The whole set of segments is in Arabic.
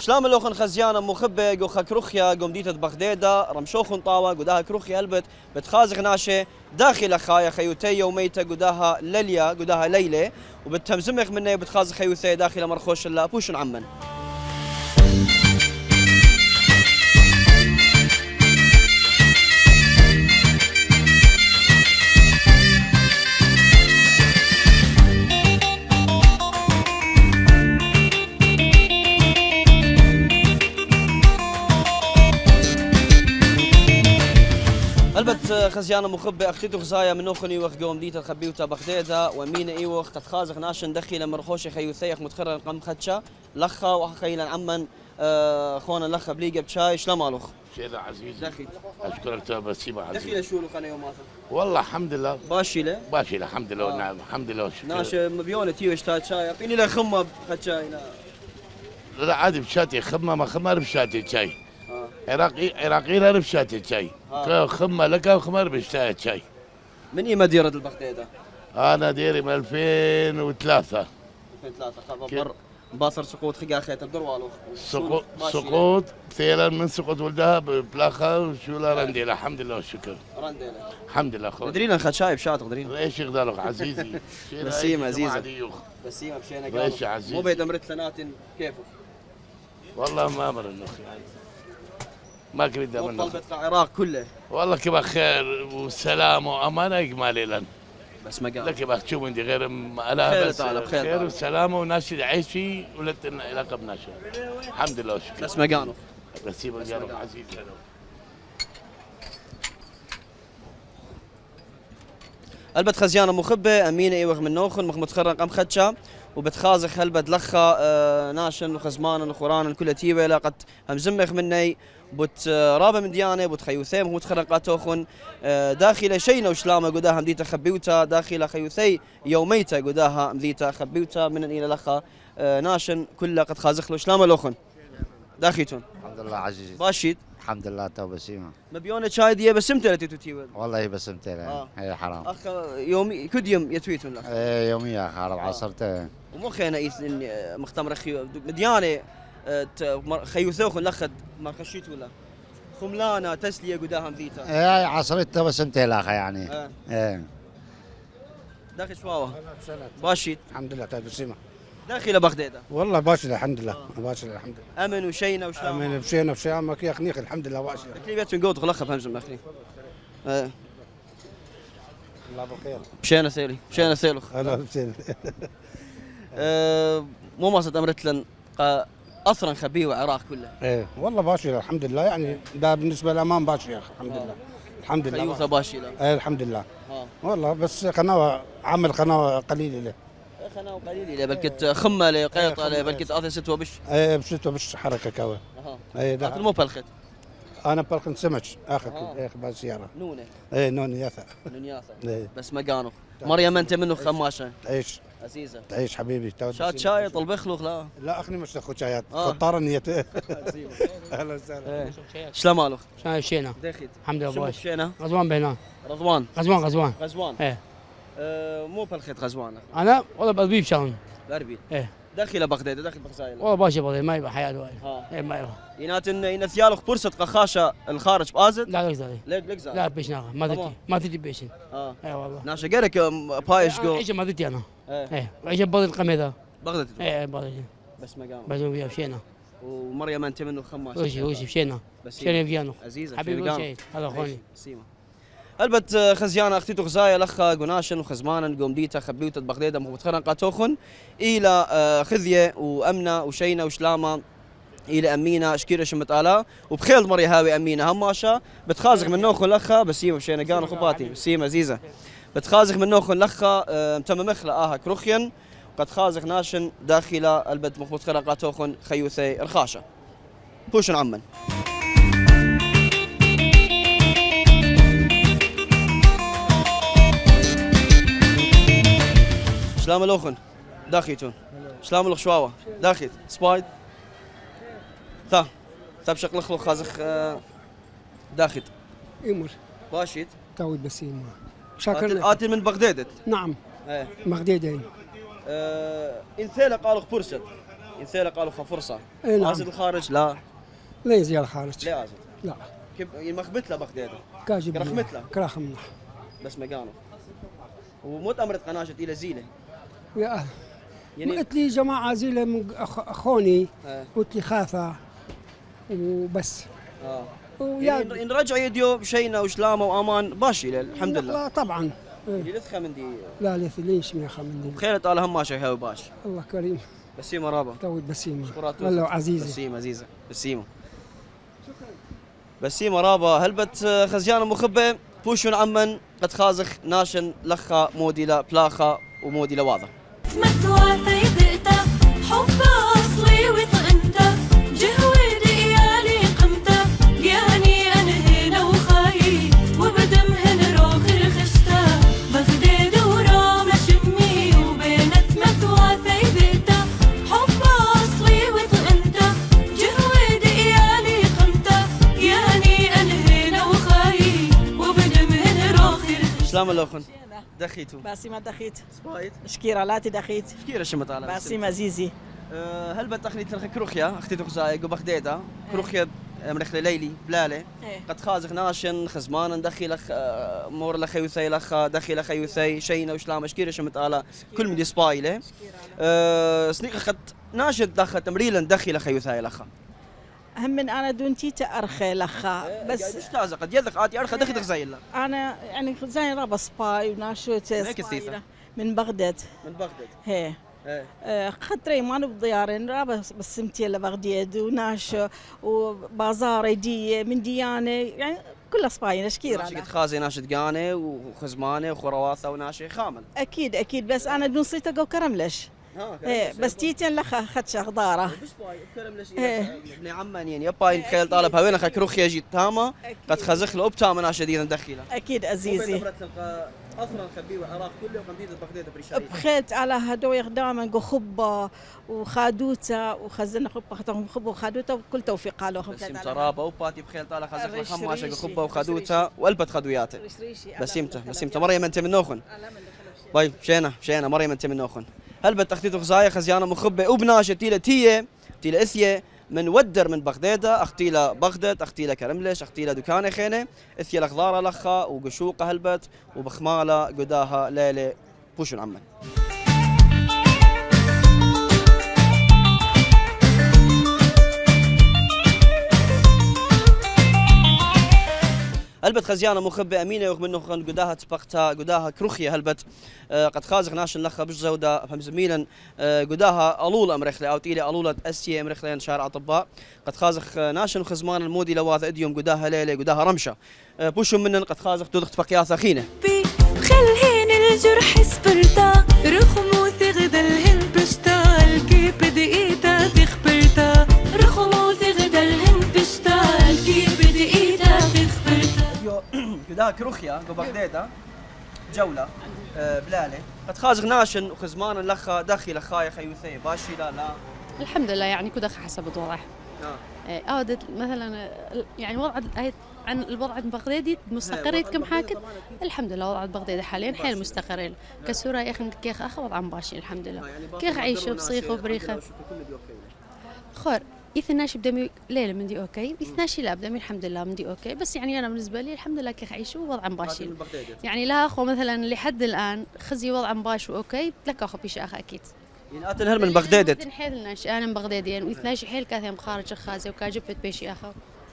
شلام لوخن خزيانة مخبة جو خكروخيا قوم ديتة بغدادة رمشوخن طاوة قداها كروخيا هلبت بتخازغ ناشة داخل خايا خيوتي يوميتا قداها ليليا قداها ليلة وبتمزمخ مني بتخازغ خيوتي داخل مرخوش الله بوشن عمن. هلبت خزيانة مخبة أختيتو خزايا من نوخني وخ قوم ديتا خبيوتا بغدادة ومين إيوخ قد خازق ناشن دخيلة مرخوشي خيوثيخ متخرر قم خدشة لخا وحخيلا عمن خونا لخا بليقة بشاي شلمالوخ شيلة عزيز دخيل أشكرك بسيمة عزيز دخيلة شو لوخ أنا يوماتها والله الحمد لله باشيلة باشيلة الحمد لله نعم الحمد لله شكرا ناش مبيونة تيو اشتاد شاي أعطيني له خمة خدشاي لا عادي بشاتي خمة ما خمة بشاتي شاي عراقي لا بشاتي شاي خمة لك وخمر بشاتي شاي من إيه مديرة البغدادة؟ أنا ديري من 2003 2003 خبر باصر سقوط خقا خيت الدروالو سقوط مثيرا من سقوط ولدها بلاخا وشو لا رنديله الحمد لله والشكر رنديله الحمد لله خويا مدرينا نخد شايب شاط مدرينا ايش يقدرك عزيزي بسيمة عزيزة بسيمة مشينا ايش يا عزيزي مو بيد امرت لنات كيفه والله ما امر النخ ما كريد امر طلبت العراق كله والله كبا خير وسلام وامانه اجمالي لنا بس ما قال لك يبقى تشوف عندي غير الا بس خير وسلامه وناس عايش فيه ولت لقب ناشر الحمد لله والشكر بس ما قالوا بس يبقى عزيز البت خزيانة مخبة أمينة إيوغ من نوخن مخ متخرق أم خدشة وبتخازخ هلبت لخا ناشن وخزمان وخوران كلها تيبة لاقت همزمخ مني بوت رابة من ديانة بوت خيوثي مخ متخرق توخن داخل شينا وشلامة قداها مديتا خبيوتا داخل خيوثي يوميتا قداها مديتا خبيوتا من إلى لخا ناشن كلها قد خازخ له شلامة لوخن داخيتون الحمد لله عزيز باشيد الحمد لله تو بسيمة مبيونة شاي دي بسمتها لتيتو تيوه والله بسمتها لها هي حرام أخ يومي كد يوم يتويتون لك يومية أخ 4 ومخينا مختمر مديانة خيوثوخن لخد ما خشيت ولا خملانة تسلية قداهم ذيتا هي عصرتها بسمتها لها يعني داخل شواوة باشيت الحمد لله طيب بسيمة داخل بغدادة والله باشي الحمد لله باشي الحمد لله أمن وشينا وشلام أمن بشينا وشيام ما كي أخنيخ الحمد لله باشي كيف يتم قوت غلقها بهمزم مخني الله بخير بشينا ثيلي بشينا ثيلوخ هلا بشينا مو ما صد أمرت لن أثرا خبيه وعراق كله ايه والله باشي الحمد لله يعني ده بالنسبة للأمام باشي يا أخي الحمد لله الحمد لله خيوثة باشي له ايه الحمد لله والله بس قناة عمل قناة قليلة له خنا قليل بلكت خمة لقيطة بلكت أثر ستوى بش ايه بشتو بش حركة كوا ايه ده مو بالخت أنا بالكن سمك آخر إيه بالسيارة نونة ايه نون ياثا نون ياثا ايه بس ما قانو مريم أنت منه خماشة تعيش عزيزة تعيش حبيبي شات شاي طلب خلوخ لا لا أخني مش تاخذ شايات خطارة نيته أهلا وسهلا شلون مالك؟ شلون مشينا؟ دخيت الحمد لله شو مشينا؟ غزوان بينان رضوان غزوان ايه مو بالخيط غزوان انا والله بأبيب شغل باربيل ايه داخل بغداد داخل بغزايل والله باشا بغداد ما يبقى حياة وايد ايه ما يبقى ينات ثيالخ برصة قخاشة الخارج بازد لا زالي ليك زاد لا بيش ناقة ما تجي بيشن اي والله ناشا قالك بايش جو عيش ما تجي انا ايه عيش بغداد القميدة بغداد ايه بغداد بس ما قام بس ويا مشينا ومريم انت منه خماس وش مشينا مشينا فيانو عزيزة حبيبي شيء هذا اخواني سيما البت خزيانة اختيتو غزايا لخا قناشن وخزمانا قوم ديتا خبيوتا بغداد مخترن قاتوخن الى خذية وامنة وشينا وشلامة الى امينه شكيره شمت الا وبخيل مري هاوي امينه هماشا بتخازق من نوخن لخا بسيمه بشينا قانو خباتي بسيمه عزيزه بتخازق من نوخن لخا تم مخلا كروخيا قد خازق ناشن داخل البد مخبوط خرقاتوخن خيوثي الخاشة بوشن عمن شلام الأخن داخيتون شلام الخشواوة داخيت سبايد ثا بشكل خلو خازخ داخيت يمر باشيت تاود بسيمة شاكر آتي من بغداد نعم ايه بغدادين إن ثيلة قالوا برسد ينثيلا قالوا خا فرصه اي نعم. ازد الخارج لا لا يزيل الخارج. لا ازد لا كيف يمخبت له بغداد كاجب كرخمت له كراخمنا بس مكانه وموت امرت قناشة الى زيله يا أهل. يعني قلت لي جماعة زي من أخوني آه. قلت لي خافة وبس. ويا يعني نرجع يديو شينا وشلامه وامان باشي الحمد لله. لا طبعا. اللي لثخه من دي لا ليش ميخا من دي. خير طال هم ماشي هاو باش الله كريم. بسيمه رابا تويد بسيمة. شكرات والله عزيزي. بسيمه عزيزه بسيمه بسيمه رابا هلبت خزيانه مخبه بوشون عمن قد خازخ ناشن لخا موديلا بلاخا وموديلا واضح. مثوى ثيبته حب اصلي وطنته جهود ايالي قمته يعني انهينا وخاي وبدمهن روخ الخشته بغداد ورام شمي وبينت مثوى ثيبته حب اصلي وطنته جهود ايالي قمته يعني انهينا وخاي وبدمهن روخ الخشته. سلام الاخن دخيتو باسمة دخيت سبايت شكيرة لاتي دخيت شكيرة شمت على باسمة زيزي. هل بتخني تلخ كروخيا اختي تخزاي بغداده كروخيا مرخ ليلي بلاله قد خازخ ناشن خزمان ندخل مور لخيوثي لخ دخل خيوثي شينا وشلام شكيرة شمت على كل من دي سبايله سنيق خد ناشد دخل تمريلا دخل خيوثي لخ هم من انا دونتي تارخي لخا بس مش تازه قد يذق عادي ارخى دخل تخزاي له انا يعني زي رابا سباي وناشوت كثيفة. من بغداد من بغداد هي خطري ما نبضيارين رابا بسمتي لبغداد وناش وبازار دي من ديانه يعني كلها سباي شكيرة قد خازي ناشد قانه وخزمانه وخرواثه وناشي خامل اكيد بس انا دون صيته جو كرملش بس تيتين لخا خدش خضاره ابن عمان يبا تخيل طالب هوين خا كروخيا جيت تاما قد خزخ له بتاما شديدا دخيله اكيد عزيزي اصلا خبيه وعراق كله وقمديد بغداد بريشاي بخيت على هدوي خدامه جو خبه وخادوته وخزنا خبه وخادوته وكل توفيق له بسيم ترابه وباتي بخيل طالع خزخ خماشه خبه وخادوته والبت خدوياته بسيمته مريم انت من نوخن باي مشينا مريم انت من نوخن هل بتختيتو خزايا خزيانه مخبه وبناشه تيله اثيه من ودر من بغداده اختيله بغداد اختيله كرملش اختيله دكانه خينه اثيه لخضاره لخا وقشوقه هلبت وبخماله قداها ليله بوشن عمان هلبت خزيانه مخبه امينه رغم انه قداها تبقتها قداها كروخيه هلبت قد خازغ ناشن لخا بش زوده فهم زميلا قداها الول امرخله او تيلي الولة اسيه امرخله شارع اطباء قد خازغ ناشن خزمان المودي لواذ اديوم قداها ليله قداها رمشه بوش منن قد خازغ تدخ تبقيا ثخينه خلهين الجرح سبرتا رخمو ثغدلهن بشتال كيف بدقيتا تخبرتا رخمو ثغدلهن بشتال كيف بدقيتا تخبرتا قداها كروخيا بغداده جوله بلاله قد خازغ ناشن وخزمان لخا داخل خاي خيوثي باشي لا الحمد لله يعني كده حسب الوضع عادت مثلا يعني وضع عن الوضع بغدادي مستقر كم حاكت الحمد لله وضع بغدادي حاليا حيل مستقر كسورة يا اخي كيخ اخ وضع باشي الحمد لله كيخ عيشه بصيخ وبريخه خير يثناش بدمي ليلة من دي اوكي يثناشي لا بدمي الحمد لله من دي اوكي بس يعني انا بالنسبه لي الحمد لله كيخ عيشه ووضع باشي يعني لا اخو مثلا لحد الان خزي وضع باش اوكي لك اخو بيش اخ اكيد يعني اتنهر من بغداد حيل انا من بغداد يعني ويثناشي حيل كاثم خارج خازي وكاجبت بيشي اخو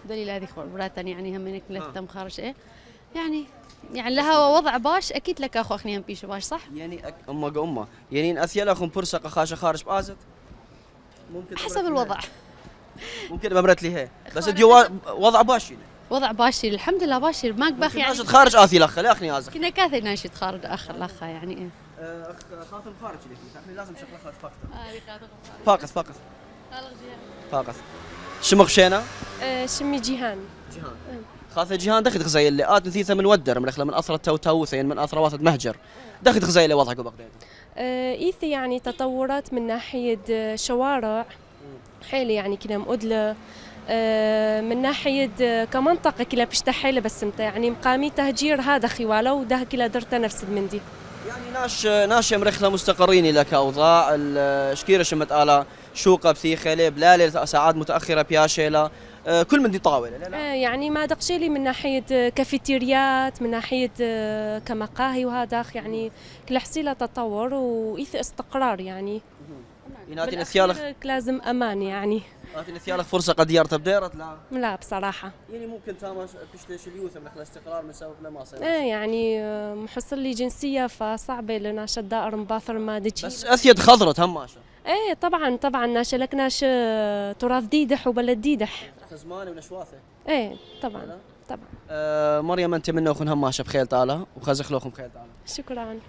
دليل هذه خبرات يعني هم انك لا تم خارج ايه يعني لها وضع باش اكيد لك اخو اخني هم بيش باش صح يعني امه يعني اثيل اخو برسق خاشه خارج بازت ممكن حسب الوضع ممكن مبرت لي هي بس دي وضع باشي الحمد لله باشي ما قبخ يعني ناشد خارج اثي لخ لا اخني ازخ كنا كاثي ناشد خارج اخر لخ يعني ايه خاطر خارج لك احنا لازم شغله فاقط فاقط شمخ شينا شمي جيهان خاطر جيهان دخل غزايل اللي نثيثه من ودر من من اثر التوتوثين من اثر واثد مهجر دخل غزايل وضعك بغداد ايثي يعني تطورات من ناحيه شوارع حيله يعني كنا مؤدله من ناحيه كمنطقه كلا بشتا حيله بس متى يعني مقامي تهجير هذا خواله وده كلا درت نفس المندي يعني ناش مرخله مستقرين لك اوضاع شكيره شمت على شوقه بثيخه بلالة ساعات متاخره بياشيلا كل من دي طاوله لا. يعني ما دقشيلي من ناحية كافيتيريات، من ناحية كمقاهي وهذا يعني كل حصيلة تطور وإيث استقرار يعني. يناتي نثيالك لازم أمان يعني. ناتي نثيالك فرصة قد يرتب بديرت لا؟ لا بصراحة. يعني ممكن تامش تشتري اليوث من الاستقرار من سبب لا ما صار. يعني محصل لي جنسية فصعبة لنا شدائر مباثر ما دجي. بس أثيد خضرة هماشة. ايه طبعا ناشا لك ناشا تراث ديدح وبلد ديدح. خزماني ونشواثه. ايه طبعا. مريم انت منا وخن هماشة بخيل تعالى وخزخ لكم بخيل تعالى. شكرا.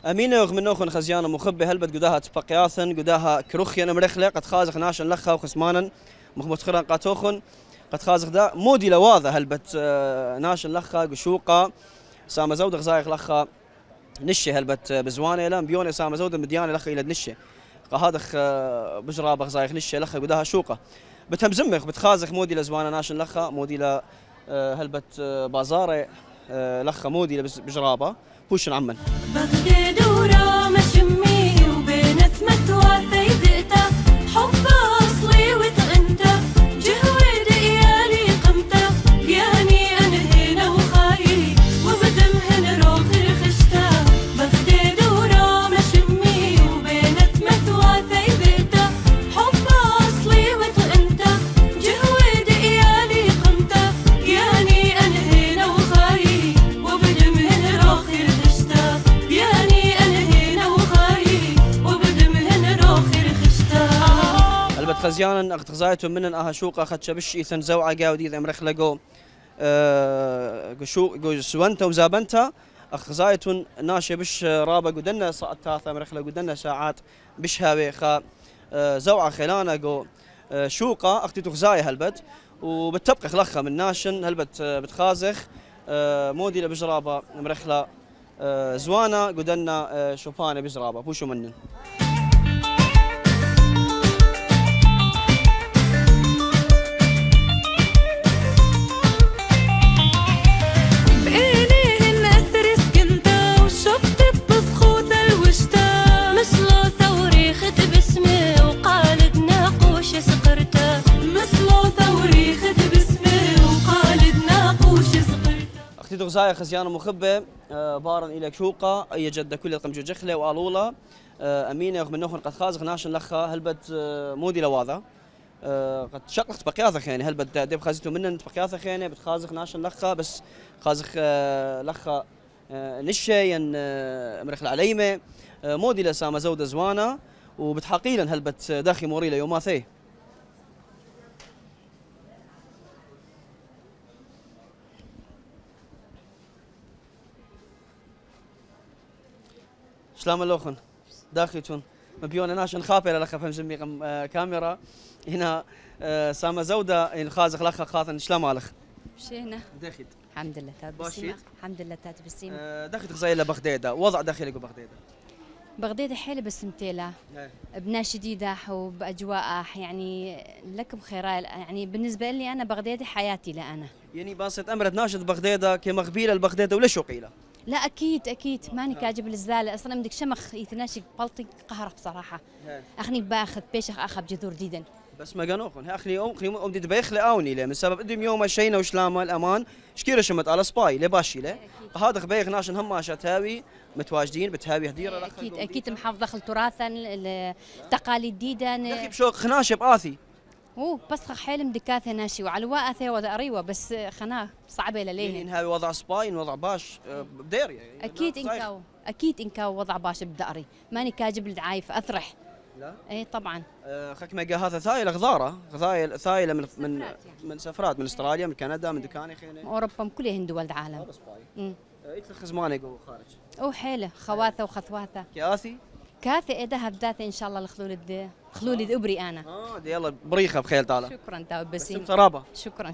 أمينة رغم نوخن خزيانة مخبة هلبت قداها تبقياثن قداها كروخيا مرخلة قد خازخ ناشن لخا وخسمانا مخبط خيران قاتوخن قد خازخ دا مودي لواذا هلبت ناشن لخا قشوقة سامة زودة غزايق لخا نشة هلبت بزوانة لام بيونة سامة زودة مديانة لخا إلى نشة قهادخ بجرابة غزايق نشة لخا قداها شوقة بتمزمخ بتخازخ مودي لزوانة ناشن لخا مودي ل هلبت بازارة لخا مودي بجرابة بوش عمن بغداد ورا شمي وبين ثمت وثيدتا حب اصلي وتغنتا جهود ايالي قمتا يعني انا هنا وخايلي وبدمهن روخي خشتا بغداد ورا شمي وبين ثمت وثيدتا حب اصلي وتغنتا جهود ايالي قمتا يعني انا هنا وخايلي وبدمهن روخي هلبت خزيانا اخت غزايتهم منن اها شوقه اخت شبش ايثن زوعه قاودي ذا مرخلقو قشو سوانتا وزابنتا اخت غزايتهم ناشي بش رابا قدنا صاعتاثا مرخله قدنا ساعات بش هاوي خا زوعه خلانا قو شوقه اختي تغزاي هلبت وبتبقى خلخها من ناشن هلبت بتخازخ مودي لبجرابه مرخله زوانا قدنا شوفانه بجرابه بوشو منن غزايا خزيانة مخبة بارن إلى شوقة أي جدة كل قمجو جخلة وآلولة أمينة رغم أنه قد خازخ ناشن لخا هلبت مودي لواذا قد شقلت بقياثة خياني هلبت ديب خازيتو منن بقياثة خياني بتخازخ ناشن لخا بس خازخ لخا نشين مرخل عليمة مودي لسامة زودة زوانة وبتحقيلا هلبت داخي موري ليوماثي سلام اللوخن داخلتون مبيون ناشن خافر لخ فهم زمي كاميرا هنا سامة زودة الخازخ لخ خاطن شلام علخ مشينا داخل الحمد لله تات بسيمة الحمد لله تات بسيمة داخل غزاية لبغداد وضع داخلك بغداد بغداد حيلة بس متيلة بناس شديدة وبأجواء يعني لكم خيرال يعني بالنسبة لي أنا بغداد حياتي لأنا يعني باسط أمرت ناشد بغداد كمغبيلة البغداد ولا شو قيلة لا اكيد ماني كاجب الزاله اصلا بدك شمخ يتناشق بلطي قهره بصراحه اخني باخذ بيشخ اخذ جذور جديدا بس ما قانوخن اخني ام دي بيخلي اوني له من سبب ادم يوم شينا وشلامه الامان شكيره شمت على سباي لباشي له هذا خبيخ ناشن هم هاوي متواجدين بتهاوي هديره اكيد محافظه التراثا التقاليد جديدا اخي بشوق خناشه باثي بس حيل مدكاثه ناشي وعلى واثه وذا أريوة بس خناه صعبه لليه يعني هاوي وضع سباي وضع باش بدير يعني اكيد انكاو وضع باش بداري ماني كاجب الدعايف اثرح لا اي طبعا خك ميجا هذا ثايله غضاره ثايله من سفرات من استراليا من كندا من دكاني خينه اوروبا من كل دول العالم ايت خزمانه جو خارج حيله خواثه وخثواثه كياثي كاثئ ذهب ذاته ان شاء الله خلولد ابري انا. دي يلا بريخه بخيل تعالى. شكرا تاو بسيم. بسمت رابا. شكرا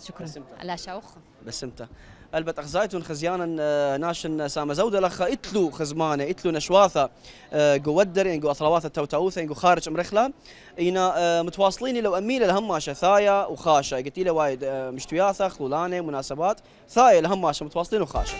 على شاوخ. بسمته. البت اخزايتون خزيانا ناشن سام زوده لخ اتلو خزمانه اتلو نشواثه جو ودر يعني جو اثروات التوتاوثه جو خارج امرخله اينا متواصلين لو اميله الهماشه ثايا وخاشه قلت له وايد مشتوياثه خلولانه مناسبات ثايا الهماشه متواصلين وخاشه.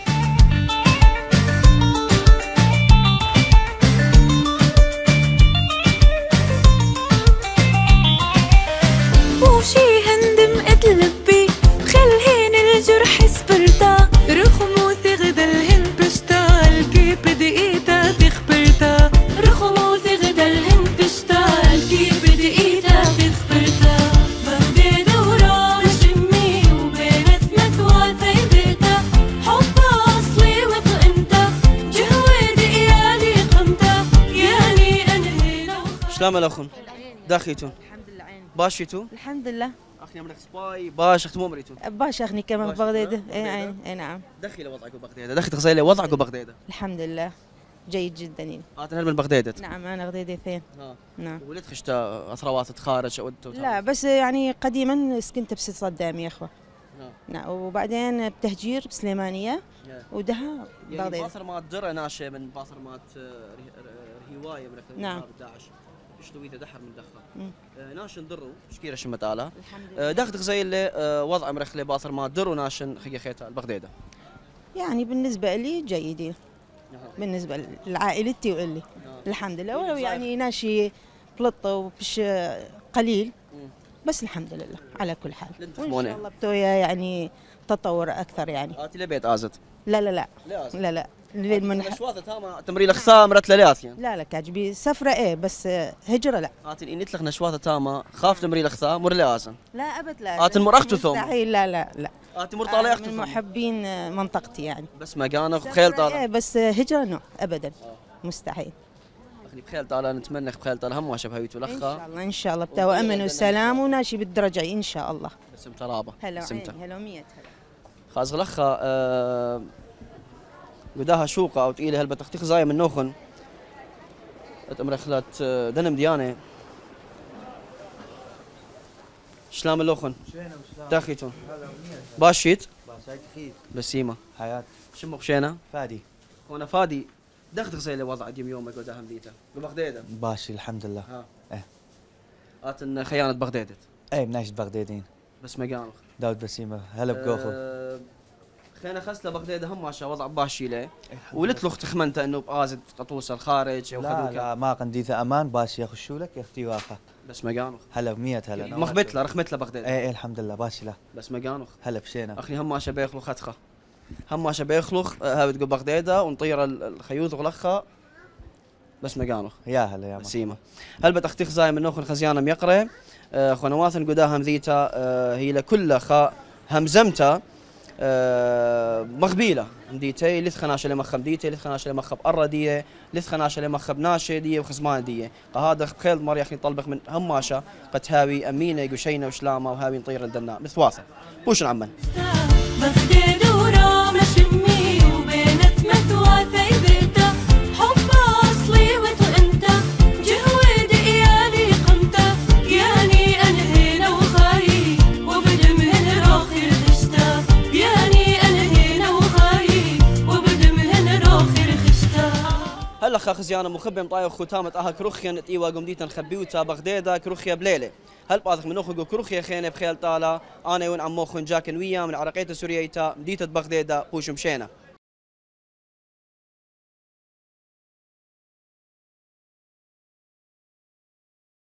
وشي هندم اتلبي خلهين الجرح سبرتا رخمو ثغدى الهن بشتا الكيب دقيتا تخبرتا رخمو ثغدى الهن بشتا الكيب دقيتا تخبرتا بغداد ورا شمي وبينت مثوى ثيبتا حب اصلي وطئنتا جهوي دقيالي قمتا يالي انهينا. شلام الاخن؟ داخيتون؟ باشيتو؟ الحمد لله. اخني امرك سباي باش اختمو مريتو. باش اخني كمان بغداد. اي نعم. دخلي وضعك ببغداد، دخلي تغزيلي وضعك ببغداد. الحمد لله جيد جدا. هل من بغداد؟ نعم انا غديدتين. نعم. ولد خشتا اثروات تخارج لا بس يعني قديما سكنت بست صدام يا اخوه. نعم وبعدين بتهجير بسليمانيه ودها بغداد. يعني باصر مات درة ناشئ من باصر مات رهوايه من نعم. داعش. شتويته دحر من دخه ناشن درو شكيره شمت آلا داخل زي اللي وضع مرخلي باصر ما درو ناشن خي خيتا البغداده يعني بالنسبه لي جيدين بالنسبه لعائلتي واللي الحمد لله ولو يعني ناشي بلطه وبش قليل بس الحمد لله على كل حال وان شاء الله بتويا يعني تطور اكثر يعني اتي لبيت ازت لا نشواثه تاما تمريل اخصام مرت للياس يعني لا كاجبي سفره ايه بس هجره لا اتي اني تلخ نشواثه تاما خاف تمريل اخصام مر لياسن لا ابد لا اتي مرختو ثوم مستحيل لا اتي مر طالع اختو من محبين منطقتي يعني بس مكانه خيل طالع ايه بس هجره نو ابدا مستحيل اخلي بخيل طالع نتمنى بخيل طالع هم واش بهويتو لخا ان شاء الله بتو امن وسلام وناشي بالدرجه ان شاء الله بس مترابه هلا هلا 100 هلا خاص لخا قداها شوقة أو تقيلة هلبة تختيخ زايا من نوخن أمرخلت دنم ديانة شلام اللوخن داخيتون باشيت بسيمة حياة شمو خشينا فادي وانا فادي دخت غزيلة وضع ديم يومك قداها مديتا ببغدادة باشي الحمد لله ايه آتن خيانة بغدادة ايه بناشد بغدادين بس مقامخ داود بسيمة هلا بقوخو خينا خسله بغداد هم عشان وضع باشي له ولت له اخت خمنته انه بقازد قطوس الخارج لا ما قنديثه امان باشي يخشوا لك يا اختي واخا بس مقانخ هلا ب100 هلا مخبت له رخمت له بغداد ايه الحمد لله باشي له بس مقانخ هلا بشينا اخي هم عشان بيخلو خدخه هم عشان بيخلخ ها بتقول بغداده ونطير الخيوط وغلخها بس مقانخ يا هلا يا سيما هل بتختيخ زاي من نوخن خزيانه ميقره خنواثن قداها مذيتا هي لكل خا همزمته مغبيله مديتي لث خناشه لمخ مديتي لث خناشه لمخ بأرديه لث خناشه لمخ بناشه ديه وخزمان ديه هذا خيل مر يا اخي طلبك من هماشه قد هاوي امينه قشينه وشلامه وهاوي نطير الدناء مثواثه بوش نعمل بغداد ورا شمي وبينت مثوى ثيبته حب اصلي وطئنته جهوي دقيالي قمته يعني انهينا وخاي وبدمهن راخر خشته يعني انهينا وخاي وبدمهن راخر خشته هلا خا خزيانه مخبم طاير ختامه اها كروخيا نتيوا قمديتا نخبيوتا بغداده كروخيا بليله هل باذخ من اخو كروخيا خينه بخيل طاله انا وين عمو خن جاكن ويا من عرقيته سورييتا مديته بغداده بوش مشينا